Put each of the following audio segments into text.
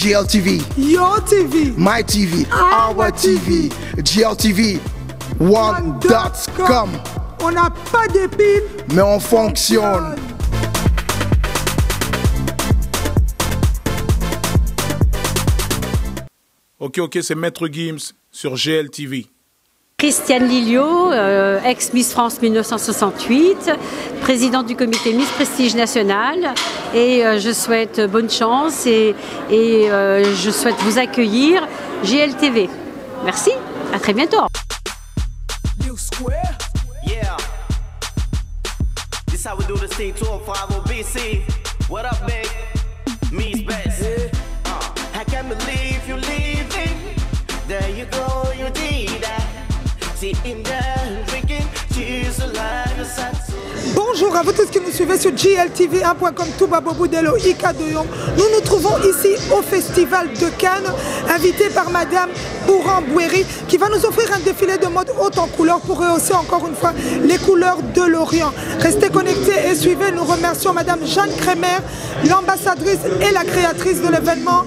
GLTV. Your TV. My TV. Our TV. GLTV. One.com. On n'a pas d'épines, mais on fonctionne. Ok, c'est Maître Gims sur GLTV. Christiane Lilliot, ex-Miss France 1968, présidente du comité Miss Prestige National, et je souhaite bonne chance et je souhaite vous accueillir GLTV. Merci, à très bientôt. Bonjour à vous tous qui nous suivez sur GLTV1.com, Touba Boboudelo, Ika Doyon. Nous nous trouvons ici au Festival de Cannes, invité par Madame Bouran-Bouéry, qui va nous offrir un défilé de mode haute en couleurs pour rehausser encore une fois les couleurs de l'Orient. Restez connectés et suivez. Nous remercions Madame Jeanne Crémer, l'ambassadrice et la créatrice de l'événement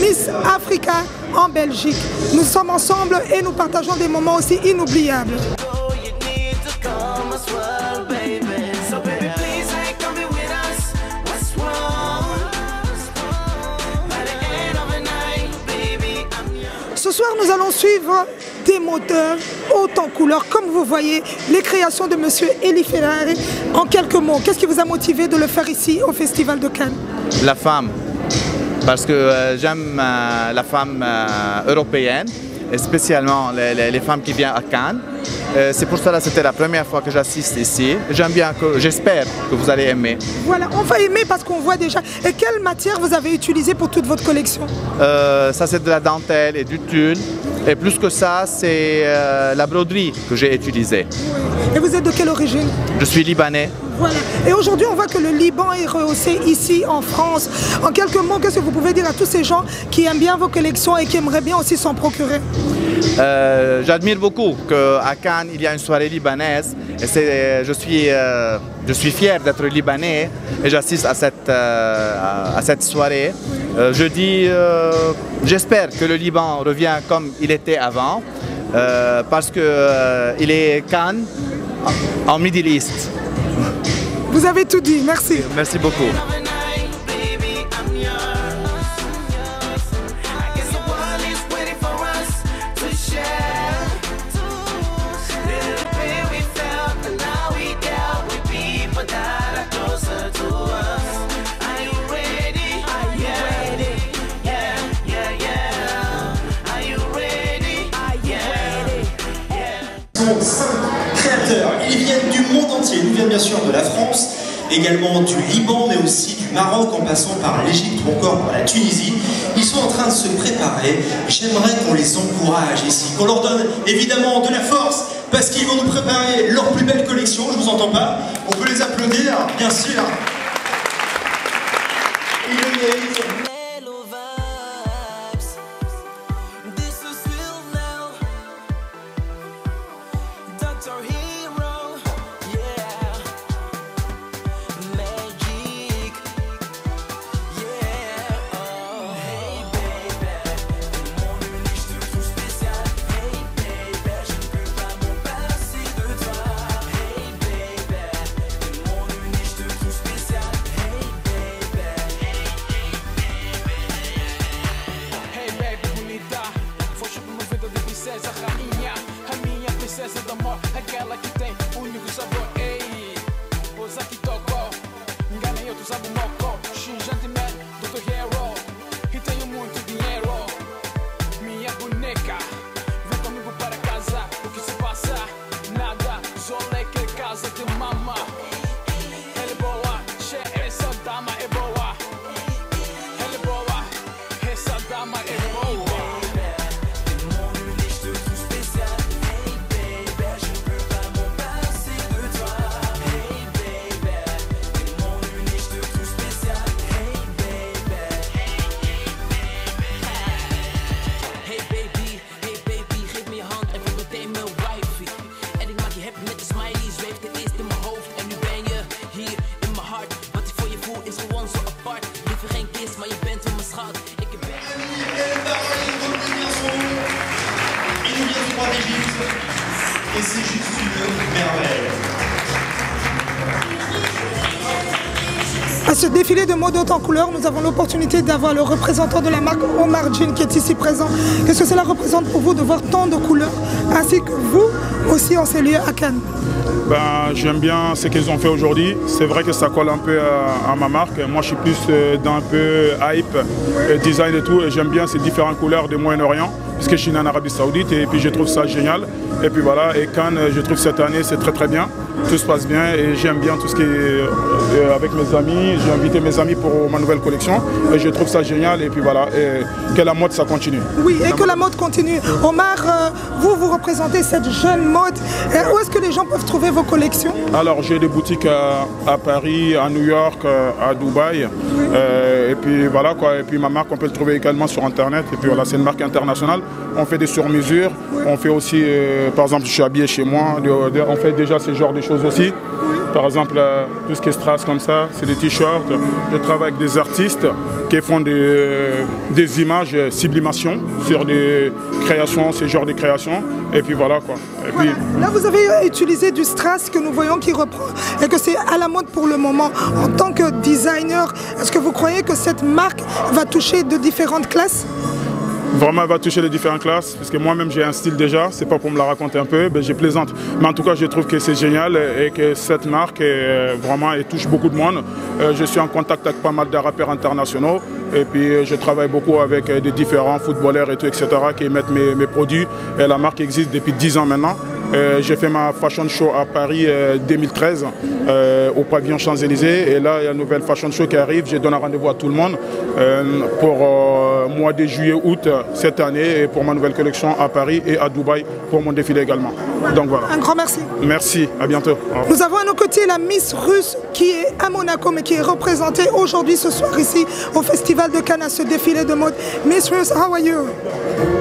Miss Africa en Belgique. Nous sommes ensemble et nous partageons des moments aussi inoubliables. Ce soir, nous allons suivre des moteurs haut en couleurs, comme vous voyez, les créations de Monsieur Eli Ferrari. En quelques mots, qu'est-ce qui vous a motivé de le faire ici au Festival de Cannes? La femme, parce que j'aime la femme européenne, et spécialement les femmes qui viennent à Cannes. C'est pour cela que c'était la première fois que j'assiste ici. J'aime bien, j'espère que vous allez aimer. Voilà, on va aimer parce qu'on voit déjà. Et quelle matière vous avez utilisée pour toute votre collection? Ça c'est de la dentelle et du tulle. Et plus que ça, c'est la broderie que j'ai utilisée. Et vous êtes de quelle origine? Je suis libanais. Voilà. Et aujourd'hui, on voit que le Liban est rehaussé ici en France. En quelques mots, qu'est-ce que vous pouvez dire à tous ces gens qui aiment bien vos collections et qui aimeraient bien aussi s'en procurer? J'admire beaucoup qu'à Cannes, il y a une soirée libanaise. Et je suis fier d'être libanais et j'assiste à cette soirée. Je dis, j'espère que le Liban revient comme il était avant, parce qu'il est Cannes en Middle East. Vous avez tout dit, merci. Merci beaucoup. Créateurs, ils viennent du monde entier, ils viennent bien sûr de la France, également du Liban, mais aussi du Maroc, en passant par l'Égypte ou encore par la Tunisie. Ils sont en train de se préparer. J'aimerais qu'on les encourage ici, qu'on leur donne évidemment de la force, parce qu'ils vont nous préparer leur plus belle collection. Je vous entends pas, on peut les applaudir, bien sûr. et c'est juste une merveille. À ce défilé de mode haute en couleur, nous avons l'opportunité d'avoir le représentant de la marque Omar Jean qui est ici présent. Qu'est-ce que cela représente pour vous de voir tant de couleurs, ainsi que vous aussi en ces lieux à Cannes? J'aime bien ce qu'ils ont fait aujourd'hui. C'est vrai que ça colle un peu à ma marque. Moi, je suis plus dans un peu hype, design et tout. Et j'aime bien ces différentes couleurs du Moyen-Orient, puisque je suis né en Arabie Saoudite et puis je trouve ça génial. Et puis voilà, et Cannes, je trouve cette année, c'est très très bien. Tout se passe bien et j'aime bien tout ce qui est avec mes amis. J'ai invité mes amis pour ma nouvelle collection et je trouve ça génial. Et puis voilà, et que la mode, ça continue. Oui, et que la mode continue. Omar, vous représentez cette jeune mode. Où est-ce que les gens peuvent trouver vos collections? Alors, j'ai des boutiques à Paris, à New York, à Dubaï. Et puis voilà quoi. Et puis ma marque, on peut le trouver également sur Internet. Et puis voilà, c'est une marque internationale. On fait des sur-mesures. On fait aussi, par exemple, je suis habillé chez moi. On fait déjà ce genre de choses aussi. Par exemple, tout ce qui est strass comme ça, c'est des t-shirts. Je travaille avec des artistes qui font des images sublimation sur des créations, ce genre de créations. Et puis voilà quoi. Et puis... Là, vous avez utilisé du strass que nous voyons qui reprend et que c'est à la mode pour le moment. En tant que designer, est-ce que vous croyez que cette marque va toucher de différentes classes? Vraiment, elle va toucher les différentes classes, parce que moi-même j'ai un style déjà, c'est pas pour me la raconter un peu, je plaisante. Mais en tout cas, je trouve que c'est génial et que cette marque, vraiment, elle touche beaucoup de monde. Je suis en contact avec pas mal de rappeurs internationaux et puis je travaille beaucoup avec des différents footballeurs et tout, etc. qui émettent mes produits. Et la marque existe depuis 10 ans maintenant. J'ai fait ma fashion show à Paris 2013 au pavillon Champs-Élysées et là il y a une nouvelle fashion show qui arrive. J'ai donné rendez-vous à tout le monde pour mois de juillet-août cette année et pour ma nouvelle collection à Paris et à Dubaï pour mon défilé également. Donc voilà. Un grand merci. Merci, à bientôt. Nous avons à nos côtés la Miss Russe qui est à Monaco mais qui est représentée aujourd'hui ce soir ici au Festival de Cannes à ce défilé de mode. Miss Russe, how are you?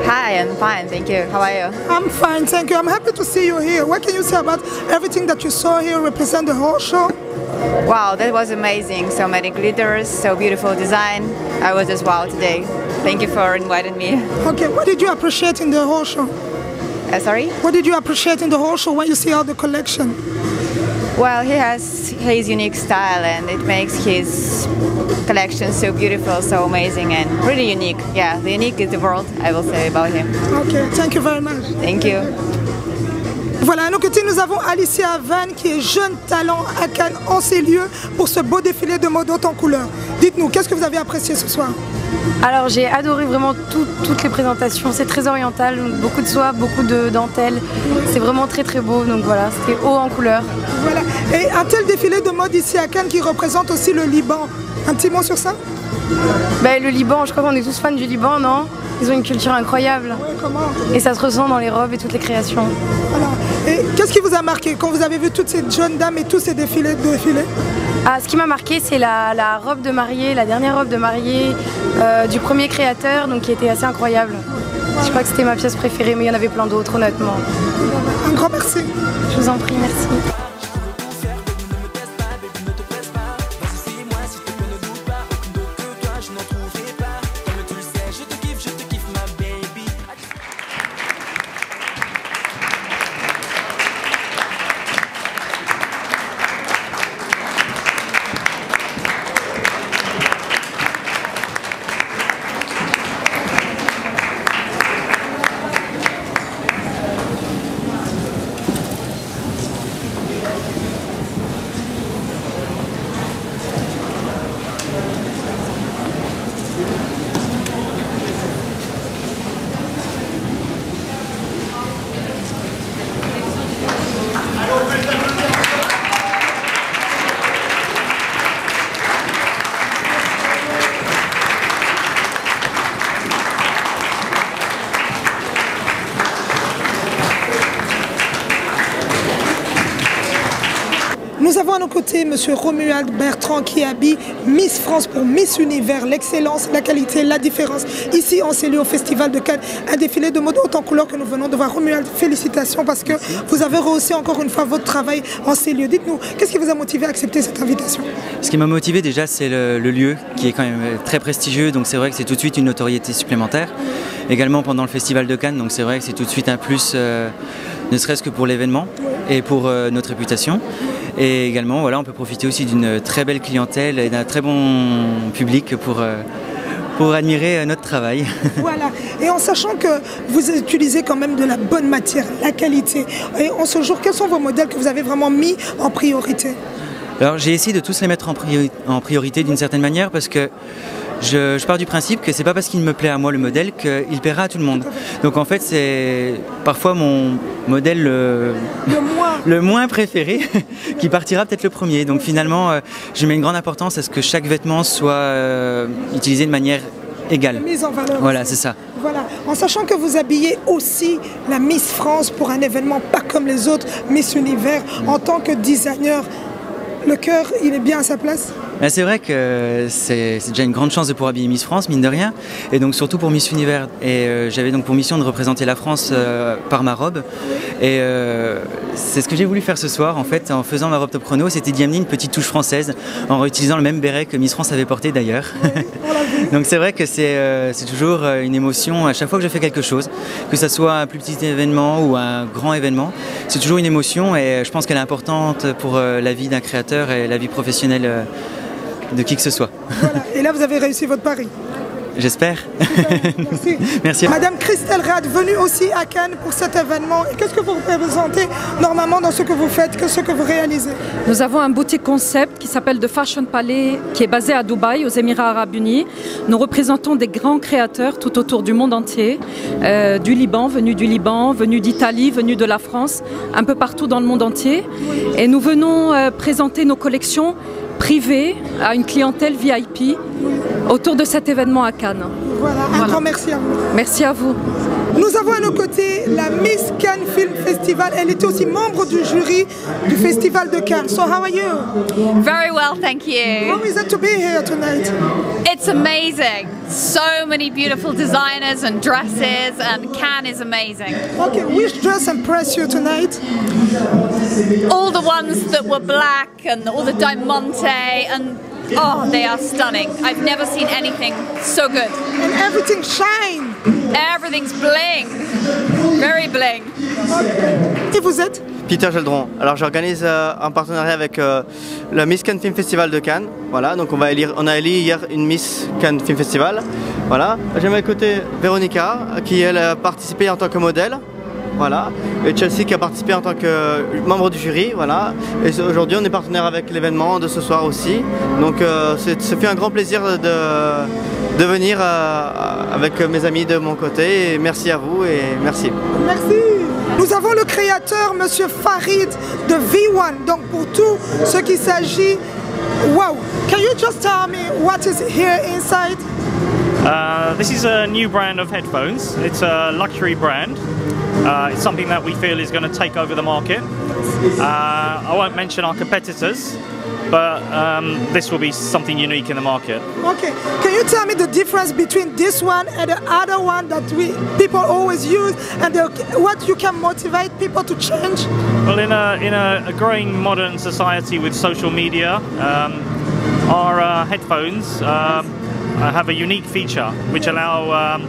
Hi, I'm fine, thank you. How are you? I'm fine, thank you. I'm happy to see you here. What can you say about everything that you saw here represent the whole show? Wow, that was amazing. So many glitters, so beautiful design. I was just wow today. Thank you for inviting me. Okay, what did you appreciate in the whole show? Sorry? What did you appreciate in the whole show when you see all the collection? Well, he has his unique style and it makes his collection so beautiful, so amazing and really unique. Yeah, the unique is the world, I will say about him. Okay, thank you very much. Thank you. Voilà, à nos côtés, nous avons Alicia Van qui est jeune talent à Cannes en ces lieux pour ce beau défilé de mode haute en couleur. Dites-nous, qu'est-ce que vous avez apprécié ce soir? Alors j'ai adoré vraiment toutes les présentations, c'est très oriental, donc beaucoup de soie, beaucoup de dentelle, c'est vraiment très très beau, donc voilà, c'était haut en couleur. Voilà, et un tel défilé de mode ici à Cannes qui représente aussi le Liban, un petit mot sur ça? Ben, le Liban, je crois qu'on est tous fans du Liban, non? Ils ont une culture incroyable. Ouais, comment? Et ça se ressent dans les robes et toutes les créations. Voilà. Et qu'est-ce qui vous a marqué quand vous avez vu toutes ces jeunes dames et tous ces défilés? Ah, ce qui m'a marqué, c'est la robe de mariée, la dernière robe de mariée du premier créateur, donc qui était assez incroyable. Je crois que c'était ma pièce préférée, mais il y en avait plein d'autres, honnêtement. Un grand merci. Je vous en prie, merci. Nous avons à nos côtés M. Romuald Bertrand qui habille Miss France pour Miss Univers, l'excellence, la qualité, la différence. Ici, on s'est lieu au Festival de Cannes, un défilé de mode haute en couleur que nous venons de voir. Romuald, félicitations parce que vous avez rehaussé encore une fois votre travail en ces lieux. Dites-nous, qu'est-ce qui vous a motivé à accepter cette invitation? Ce qui m'a motivé déjà, c'est le lieu qui est quand même très prestigieux, donc c'est vrai que c'est tout de suite une notoriété supplémentaire. Également pendant le Festival de Cannes, donc c'est vrai que c'est tout de suite un plus ne serait-ce que pour l'événement et pour notre réputation. Et également, voilà, on peut profiter aussi d'une très belle clientèle et d'un très bon public pour admirer notre travail. Voilà, et en sachant que vous utilisez quand même de la bonne matière, la qualité. Et en ce jour, quels sont vos modèles que vous avez vraiment mis en priorité? Alors j'ai essayé de tous les mettre en priorité d'une certaine manière parce que je pars du principe que c'est pas parce qu'il me plaît à moi le modèle qu'il plaira à tout le monde. Donc en fait c'est parfois mon modèle le moins préféré qui partira peut-être le premier. Donc finalement je mets une grande importance à ce que chaque vêtement soit utilisé de manière égale. Mise en valeur. Voilà, c'est ça. Voilà, en sachant que vous habillez aussi la Miss France pour un événement pas comme les autres, Miss Univers, en tant que designer, le cœur, il est bien à sa place? C'est vrai que c'est déjà une grande chance de pouvoir habiller Miss France, mine de rien, et donc surtout pour Miss Univers. Et j'avais donc pour mission de représenter la France par ma robe. Et c'est ce que j'ai voulu faire ce soir, en fait, en faisant ma robe top chrono, c'était d'y amener une petite touche française, en réutilisant le même béret que Miss France avait porté d'ailleurs. Donc c'est vrai que c'est toujours une émotion à chaque fois que je fais quelque chose, que ce soit un plus petit événement ou un grand événement, c'est toujours une émotion et je pense qu'elle est importante pour la vie d'un créateur et la vie professionnelle de qui que ce soit. Voilà. Et là, vous avez réussi votre pari. J'espère. Merci. Merci. Madame Christelle Rad, venue aussi à Cannes pour cet événement. Qu'est-ce que vous représentez normalement dans ce que vous faites, ce que vous réalisez? Nous avons un boutique concept qui s'appelle The Fashion Palais, qui est basé à Dubaï, aux Émirats Arabes Unis. Nous représentons des grands créateurs tout autour du monde entier, du Liban, venus d'Italie, venus de la France, un peu partout dans le monde entier. Et nous venons présenter nos collections privées à une clientèle VIP autour de cet événement à Cannes. Voilà, un grand merci à vous. Merci à vous. Nous avons à nos côtés la Miss Cannes Film Festival. Elle était aussi membre du jury du Festival de Cannes. So how are you? Very well, thank you. How is it to be here tonight? It's amazing. So many beautiful designers and dresses, and Cannes is amazing. Okay, which dress impressed you tonight? All the ones that were black and all the diamante and oh, they are stunning. I've never seen anything so good. And everything shine. Everything's bling. Very bling. Et vous êtes? Peter Geldron. Alors j'organise un partenariat avec le Miss Cannes Film Festival de Cannes. Voilà, donc on a élu hier une Miss Cannes Film Festival. Voilà. J'ai à mes côtés Véronica qui elle a participé en tant que modèle. Voilà. Et Chelsea qui a participé en tant que membre du jury. Voilà. Et aujourd'hui on est partenaire avec l'événement de ce soir aussi. Donc ça fait un grand plaisir de venir avec mes amis de mon côté. Et merci à vous et merci. Merci. Nous avons le créateur, Monsieur Farid de V1. Donc pour tout ce qui s'agit, wow! Can you just tell me what is here inside? This is a new brand of headphones. It's a luxury brand. It's something that we feel is going to take over the market. I won't mention our competitors, but this will be something unique in the market. Okay, can you tell me the difference between this one and the other one that people always use, and what you can motivate people to change? Well, in a growing modern society with social media, our headphones have a unique feature which allow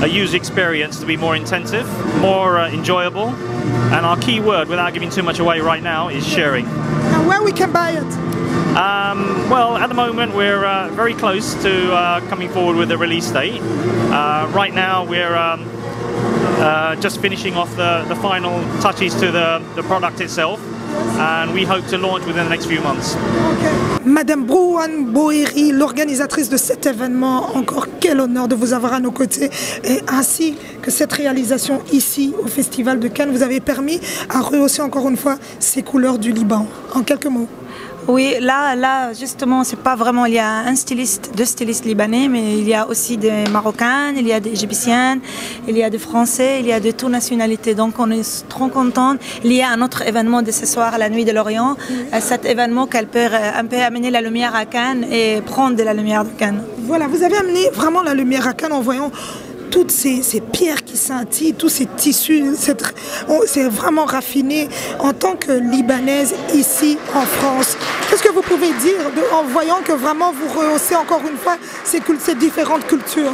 a user experience to be more intensive, more enjoyable, and our key word, without giving too much away right now, is sharing. And where we can buy it? Well, at the moment we're very close to coming forward with the release date. Right now we're just finishing off the final touches to the product itself, and we hope to launch within the next few months. Okay. Madame Brouane Boéry, l'organisatrice de cet événement, encore quel honneur de vous avoir à nos côtés, et ainsi que cette réalisation ici au Festival de Cannes, vous avez permis à rehausser encore une fois ces couleurs du Liban. En quelques mots. Oui, là justement, c'est pas vraiment, il y a deux stylistes libanais, mais il y a aussi des Marocains, il y a des Égyptiennes, il y a des Français, il y a de toutes nationalités. Donc on est trop contents. Il y a un autre événement de ce soir, la Nuit de l'Orient. Cet événement qu'elle peut un peu amener la lumière à Cannes et prendre de la lumière de Cannes. Voilà, vous avez amené vraiment la lumière à Cannes en voyant toutes ces pierres qui scintillent, tous ces tissus, c'est vraiment raffiné. En tant que Libanaise ici en France, qu'est-ce que que vous pouvez dire en voyant que vraiment vous rehaussez encore une fois ces différentes cultures?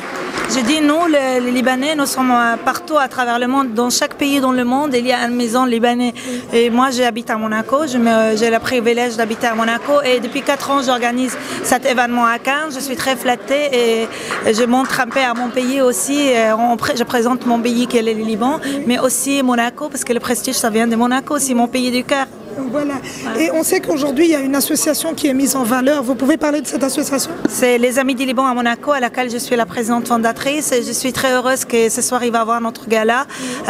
Je dis nous, les Libanais, nous sommes partout à travers le monde. Dans chaque pays dans le monde, il y a une maison libanais. Et moi, j'habite à Monaco. J'ai le privilège d'habiter à Monaco. Et depuis 4 ans, j'organise cet événement à Cannes. Je suis très flattée et je montre un peu à mon pays aussi. Je présente mon pays qui est le Liban, mais aussi Monaco, parce que le prestige, ça vient de Monaco, c'est mon pays du cœur. Voilà. Et on sait qu'aujourd'hui, il y a une association qui est mise en valeur. Vous pouvez parler de cette association? C'est les Amis du Liban à Monaco, à laquelle je suis la présidente fondatrice. Et je suis très heureuse que ce soir, il va y avoir notre gala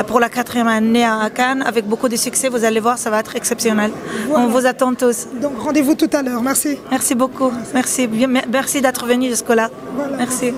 pour la 4e année à Cannes, avec beaucoup de succès. Vous allez voir, ça va être exceptionnel. Voilà. On vous attend tous. Donc, rendez-vous tout à l'heure. Merci. Merci beaucoup. Merci, merci d'être venu jusque-là. Voilà. Merci.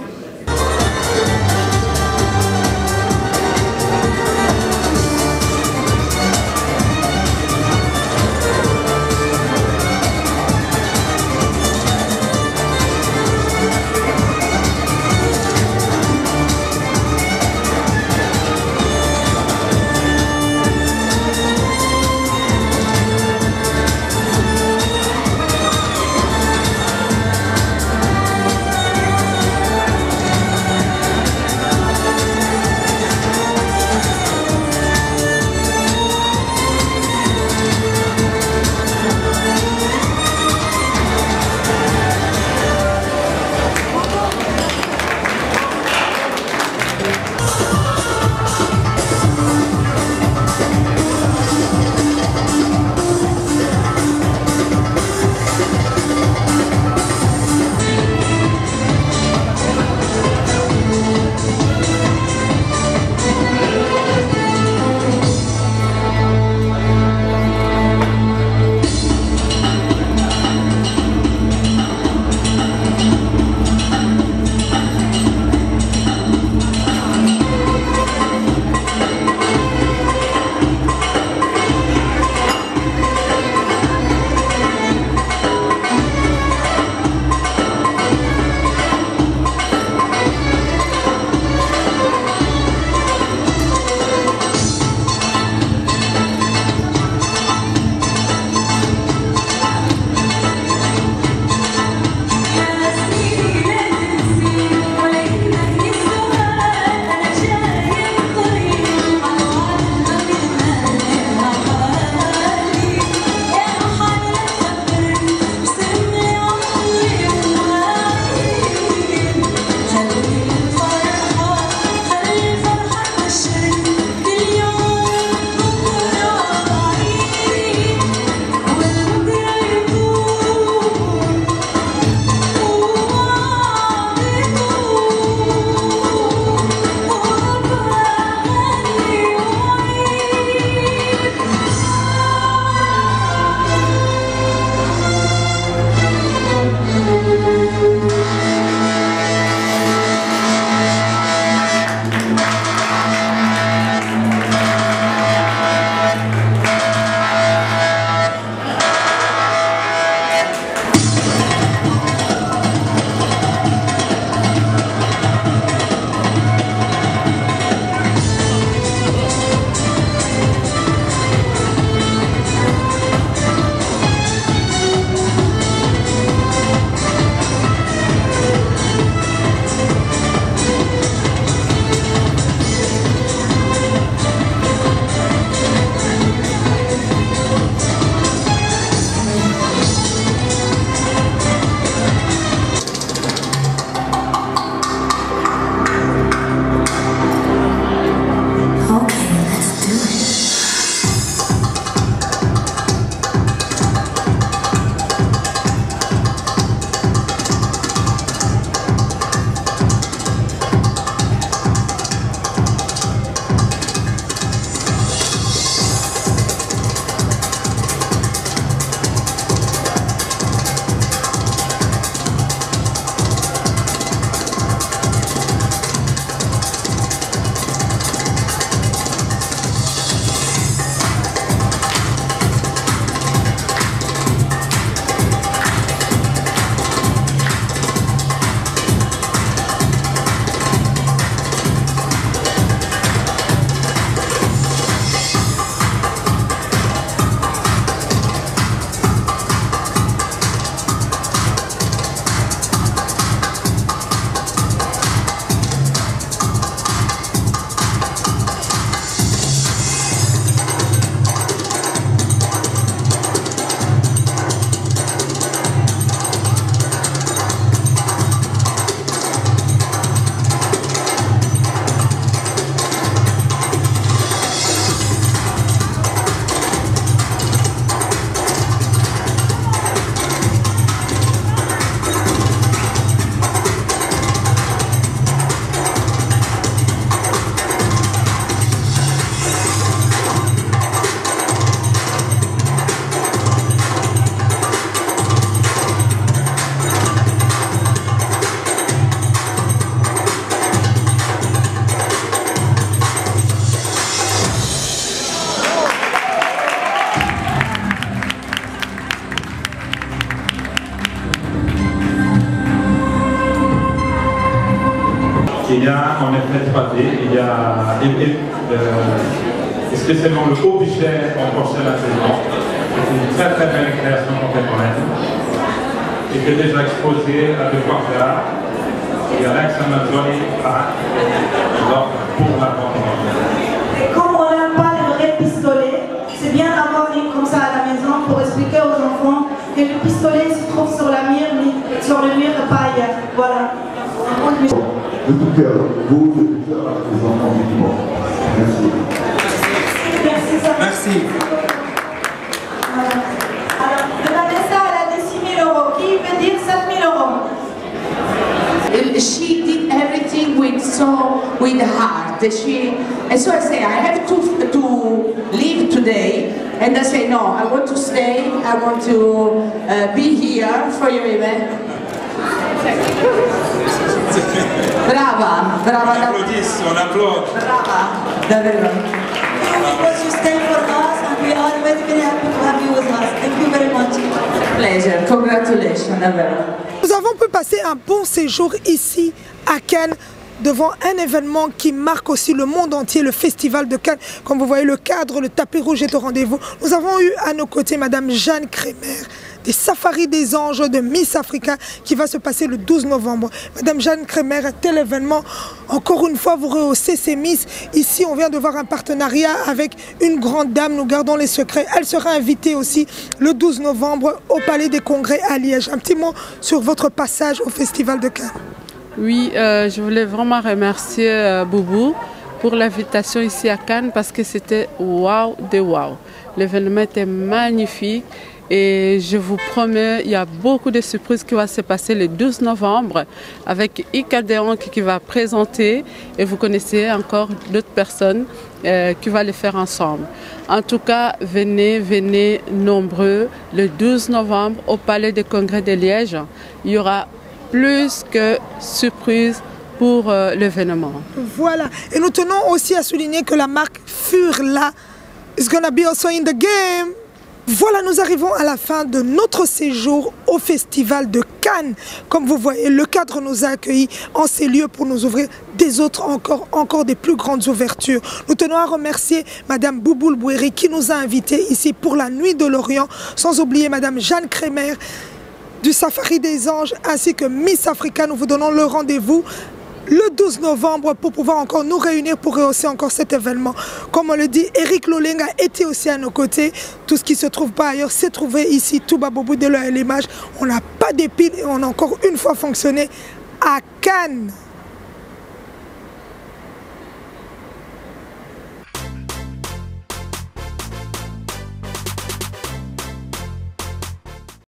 il y a en effet 3D, il y a spécialement le objet en porcelaine artisanale. C'est une très très belle création contemporaine qui était déjà exposée à De Quarta et à l'ex-Amazonie pour la vente. Et comme on n'a pas le vrai pistolet, c'est bien d'avoir une comme ça à la maison pour expliquer aux enfants que le pistolet se trouve sur le mur de paille. Voilà. De tout cœur, vous, de tout cœur, les enfants du monde. Merci. Merci. Alors, Vanessa, elle a dit 6 000 €, qui veut dire 7 000 €. She did everything with heart. And so I say, I have to leave today, and I say, no, I want to stay. I want to be here for your event. Brava, brava. On applaudisse, on applaud. Brava, davvero. Because you stay for us, and we are always very happy to have you with us. Thank you very much. Pleasure, congratulations, davvero. Nous avons pu passer un bon séjour ici à Cannes devant un événement qui marque aussi le monde entier, le Festival de Cannes. Comme vous voyez, le cadre, le tapis rouge est au rendez-vous. Nous avons eu à nos côtés Madame Jeanne Crémer, des Safaris des Anges de Miss Africa qui va se passer le 12 novembre. Madame Jeanne Crémer, tel événement, encore une fois, vous rehaussez ces Miss. Ici, on vient de voir un partenariat avec une grande dame, nous gardons les secrets. Elle sera invitée aussi le 12 novembre au Palais des Congrès à Liège. Un petit mot sur votre passage au Festival de Cannes. Oui, je voulais vraiment remercier Boubou pour l'invitation ici à Cannes parce que c'était waouh de waouh. L'événement était magnifique et je vous promets, il y a beaucoup de surprises qui vont se passer le 12 novembre avec Ika Deon qui va présenter et vous connaissez encore d'autres personnes qui vont le faire ensemble. En tout cas, venez nombreux le 12 novembre au Palais des Congrès de Liège. Il y aura plus que surprise pour l'événement. Voilà. Et nous tenons aussi à souligner que la marque Furla is gonna be also in the game. Voilà, nous arrivons à la fin de notre séjour au Festival de Cannes. Comme vous voyez, le cadre nous a accueillis en ces lieux pour nous ouvrir des autres encore des plus grandes ouvertures. Nous tenons à remercier Madame Bouboul Bouéry qui nous a invités ici pour la Nuit de l'Orient, sans oublier Madame Jeanne Crémer du Safari des Anges ainsi que Miss Africa. Nous vous donnons le rendez-vous le 12 novembre pour pouvoir encore nous réunir pour rehausser encore cet événement. Comme on le dit, Eric Loling a été aussi à nos côtés. Tout ce qui ne se trouve pas ailleurs s'est trouvé ici. Touba Boubou Dello à l'image. On n'a pas d'épines et on a encore une fois fonctionné à Cannes.